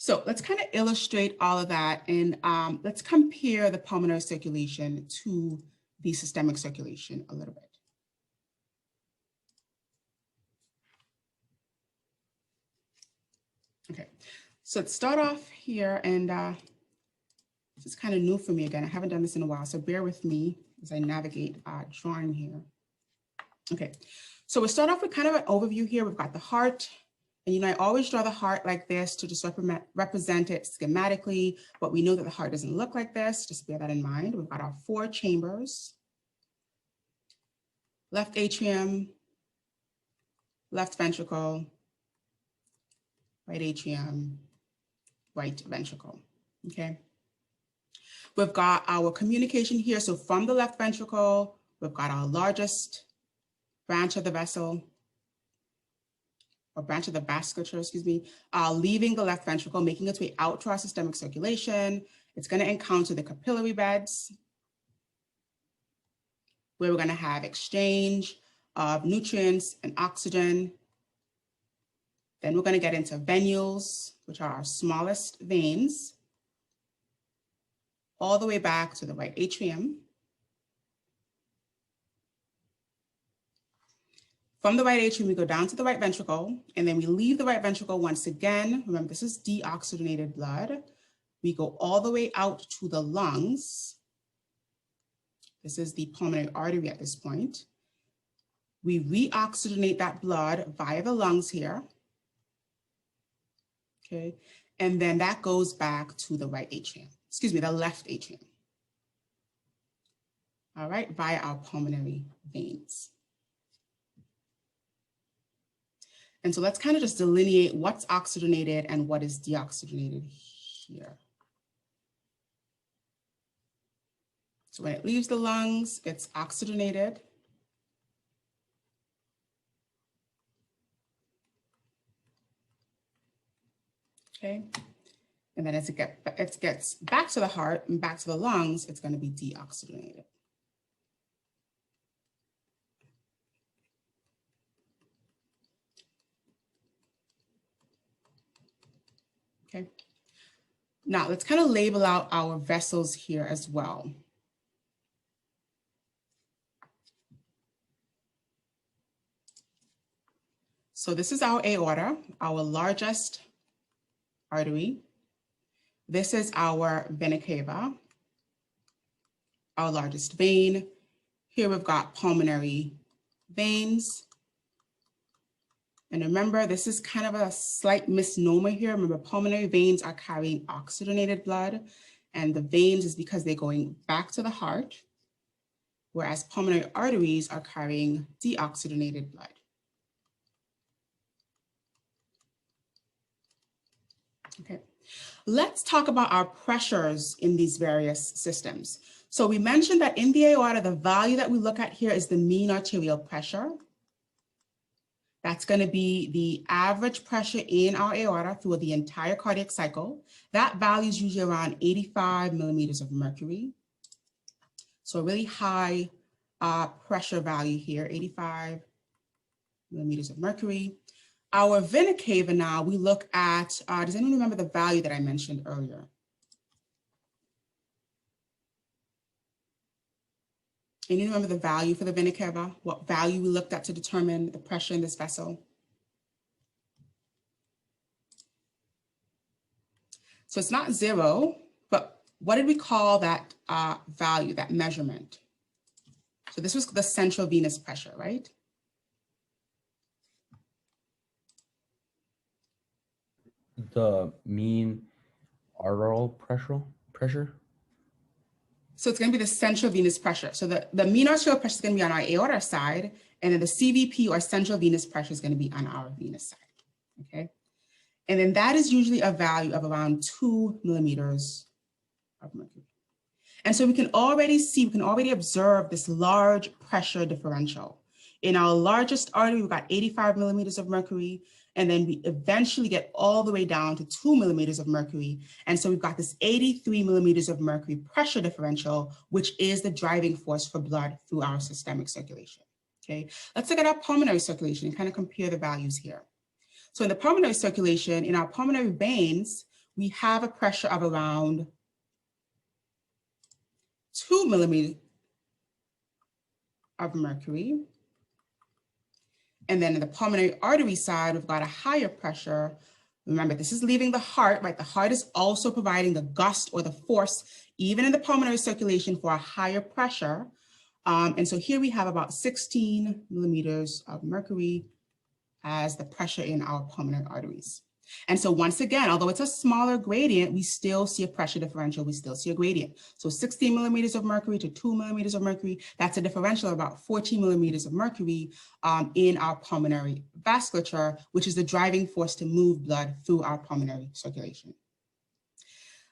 So let's kind of illustrate all of that, and let's compare the pulmonary circulation to the systemic circulation a little bit. Okay, so let's start off here, and this is kind of new for me again. I haven't done this in a while, so bear with me as I navigate drawing here. Okay, so we'll start off with kind of an overview here. We've got the heart. And I always draw the heart like this to just represent it schematically, but we know that the heart doesn't look like this. Just bear that in mind. We've got our 4 chambers: left atrium, left ventricle, right atrium, right ventricle. Okay. We've got our communication here. So from the left ventricle, we've got our largest branch of the vessel, or branch of the vasculature, excuse me, leaving the left ventricle, making its way out to our systemic circulation. It's going to encounter the capillary beds, where we're going to have exchange of nutrients and oxygen. Then we're going to get into venules, which are our smallest veins, all the way back to the right atrium. From the right atrium, we go down to the right ventricle, and then we leave the right ventricle once again. Remember, this is deoxygenated blood. We go all the way out to the lungs. This is the pulmonary artery at this point. We reoxygenate that blood via the lungs here. Okay, and then that goes back to the right atrium, excuse me, the left atrium. All right, via our pulmonary veins. And so let's kind of just delineate what's oxygenated and what is deoxygenated here. So when it leaves the lungs, it's oxygenated. Okay. And then as it gets back to the heart and back to the lungs, it's going to be deoxygenated. Okay. Now let's kind of label out our vessels here as well. So this is our aorta, our largest artery. This is our vena cava, our largest vein. Here we've got pulmonary veins. And remember, this is kind of a slight misnomer here. Remember, pulmonary veins are carrying oxygenated blood, and the veins is because they're going back to the heart, whereas pulmonary arteries are carrying deoxygenated blood. Okay, let's talk about our pressures in these various systems. So we mentioned that in the aorta, the value that we look at here is the mean arterial pressure. That's going to be the average pressure in our aorta through the entire cardiac cycle. That value is usually around 85 millimeters of mercury. So a really high pressure value here, 85 millimeters of mercury. Our vena cava now, we look at, does anyone remember the value that I mentioned earlier? Anyone remember the value for the vena cava? What value we looked at to determine the pressure in this vessel? So it's not 0, but what did we call that value, that measurement? So this was the central venous pressure, right? The mean arterial pressure? So it's going to be the central venous pressure. So the mean arterial pressure is going to be on our aorta side, and then the CVP, or central venous pressure, is going to be on our venous side, okay? And then that is usually a value of around 2 millimeters of mercury. And so we can already see, we can already observe this large pressure differential. In our largest artery, we've got 85 millimeters of mercury, and then we eventually get all the way down to 2 millimeters of mercury. And so we've got this 83 millimeters of mercury pressure differential, which is the driving force for blood through our systemic circulation, okay? Let's look at our pulmonary circulation and kind of compare the values here. So in the pulmonary circulation, in our pulmonary veins, we have a pressure of around 2 millimeters of mercury. And then in the pulmonary artery side, we've got a higher pressure. Remember, this is leaving the heart, right? The heart is also providing the gust or the force, even in the pulmonary circulation, for a higher pressure. And so here we have about 16 millimeters of mercury as the pressure in our pulmonary arteries. And so once again, although it's a smaller gradient, we still see a pressure differential, we still see a gradient. So 16 millimeters of mercury to 2 millimeters of mercury, that's a differential of about 14 millimeters of mercury in our pulmonary vasculature, which is the driving force to move blood through our pulmonary circulation.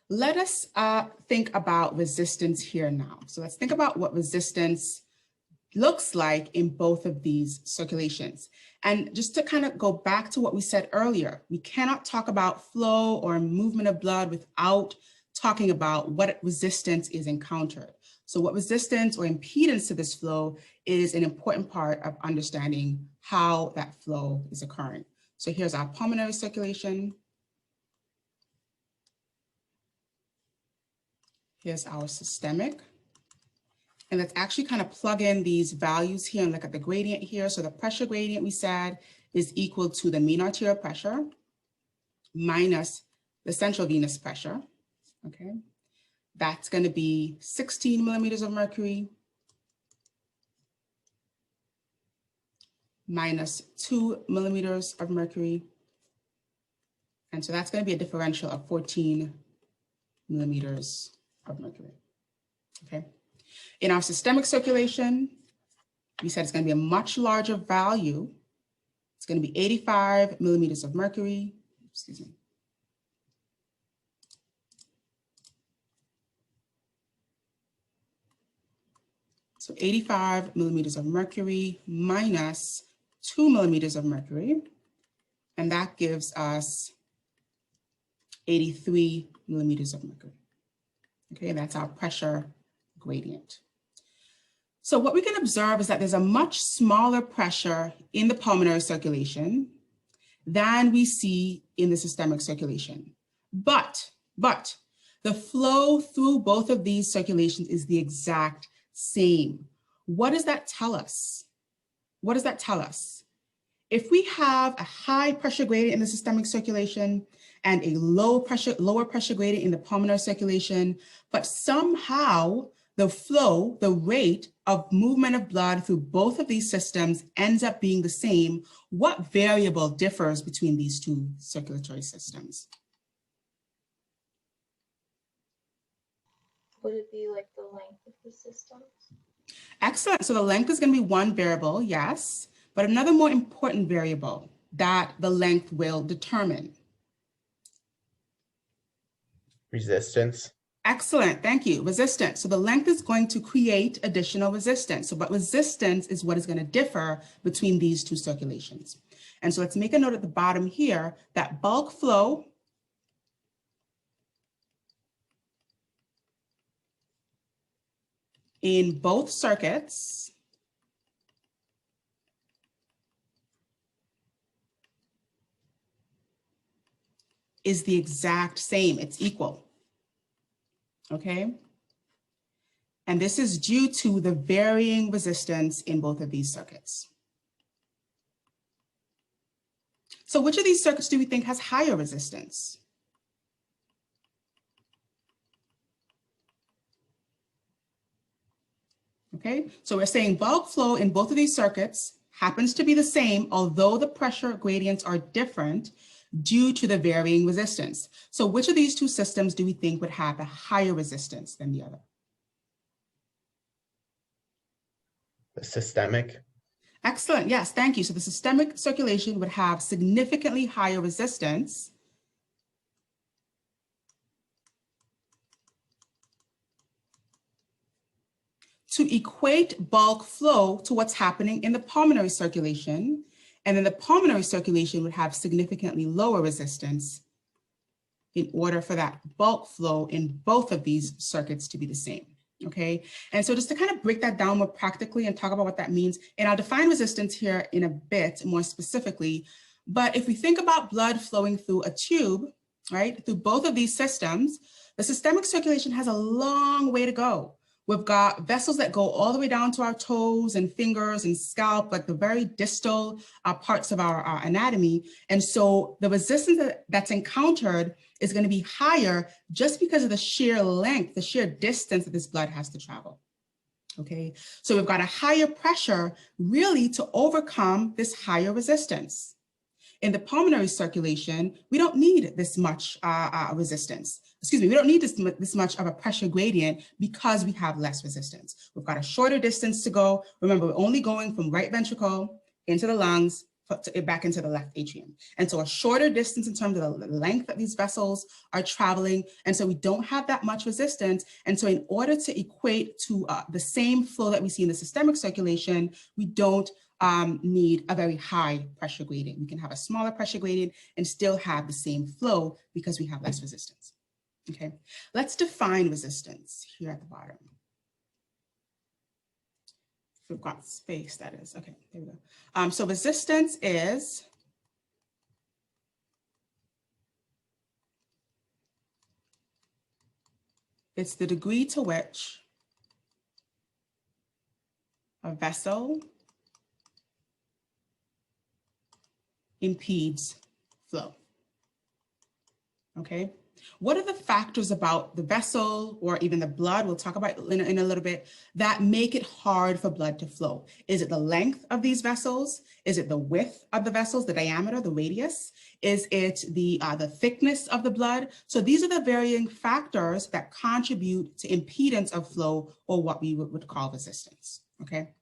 Let us think about resistance here now. So let's think about what resistance looks like in both of these circulations. And just to kind of go back to what we said earlier, we cannot talk about flow or movement of blood without talking about what resistance is encountered. So what resistance or impedance to this flow is an important part of understanding how that flow is occurring. So here's our pulmonary circulation. Here's our systemic. And let's actually kind of plug in these values here and look at the gradient here. So the pressure gradient we said is equal to the mean arterial pressure minus the central venous pressure, okay? That's going to be 16 millimeters of mercury minus 2 millimeters of mercury. And so that's going to be a differential of 14 millimeters of mercury, okay? In our systemic circulation, we said it's going to be a much larger value. It's going to be 85 millimeters of mercury, excuse me. So 85 millimeters of mercury minus 2 millimeters of mercury, and that gives us 83 millimeters of mercury. Okay, and that's our pressure gradient. So what we can observe is that there's a much smaller pressure in the pulmonary circulation than we see in the systemic circulation. But the flow through both of these circulations is the exact same. What does that tell us? What does that tell us? If we have a high pressure gradient in the systemic circulation and a lower pressure gradient in the pulmonary circulation, but somehow the flow, the rate of movement of blood through both of these systems ends up being the same, what variable differs between these two circulatory systems? Would it be like the length of the systems? Excellent. So the length is going to be one variable, yes, but another more important variable that the length will determine. Resistance. Excellent, thank you. Resistance. So the length is going to create additional resistance. So, but resistance is what is going to differ between these two circulations. And so let's make a note at the bottom here that bulk flow in both circuits is the exact same, it's equal. Okay, and this is due to the varying resistance in both of these circuits. So which of these circuits do we think has higher resistance? Okay, so we're saying bulk flow in both of these circuits happens to be the same, although the pressure gradients are different due to the varying resistance. So which of these two systems do we think would have a higher resistance than the other? The systemic. Excellent, yes, thank you. So the systemic circulation would have significantly higher resistance to equate bulk flow to what's happening in the pulmonary circulation. And then the pulmonary circulation would have significantly lower resistance in order for that bulk flow in both of these circuits to be the same, okay? And so just to kind of break that down more practically and talk about what that means, and I'll define resistance here in a bit more specifically, but if we think about blood flowing through a tube, right? Through both of these systems, the systemic circulation has a long way to go. We've got vessels that go all the way down to our toes and fingers and scalp, like the very distal parts of our anatomy. And so the resistance that's encountered is going to be higher just because of the sheer length, the sheer distance that this blood has to travel. Okay, so we've got a higher pressure really to overcome this higher resistance. In the pulmonary circulation, we don't need this much resistance. Excuse me, we don't need this much of a pressure gradient because we have less resistance. We've got a shorter distance to go. Remember, we're only going from right ventricle into the lungs, back into the left atrium. And so a shorter distance in terms of the length that these vessels are traveling. And so we don't have that much resistance. And so in order to equate to the same flow that we see in the systemic circulation, we don't need a very high pressure gradient. We can have a smaller pressure gradient and still have the same flow because we have less resistance. Okay, let's define resistance here at the bottom. We've got space, that is. Okay, there we go. So resistance is it's the degree to which a vessel impedes flow. Okay, what are the factors about the vessel or even the blood, we'll talk about in a little bit, that make it hard for blood to flow? Is it the length of these vessels? Is it the width of the vessels, the diameter, the radius? Is it the thickness of the blood? So these are the varying factors that contribute to impedance of flow, or what we would call resistance, okay?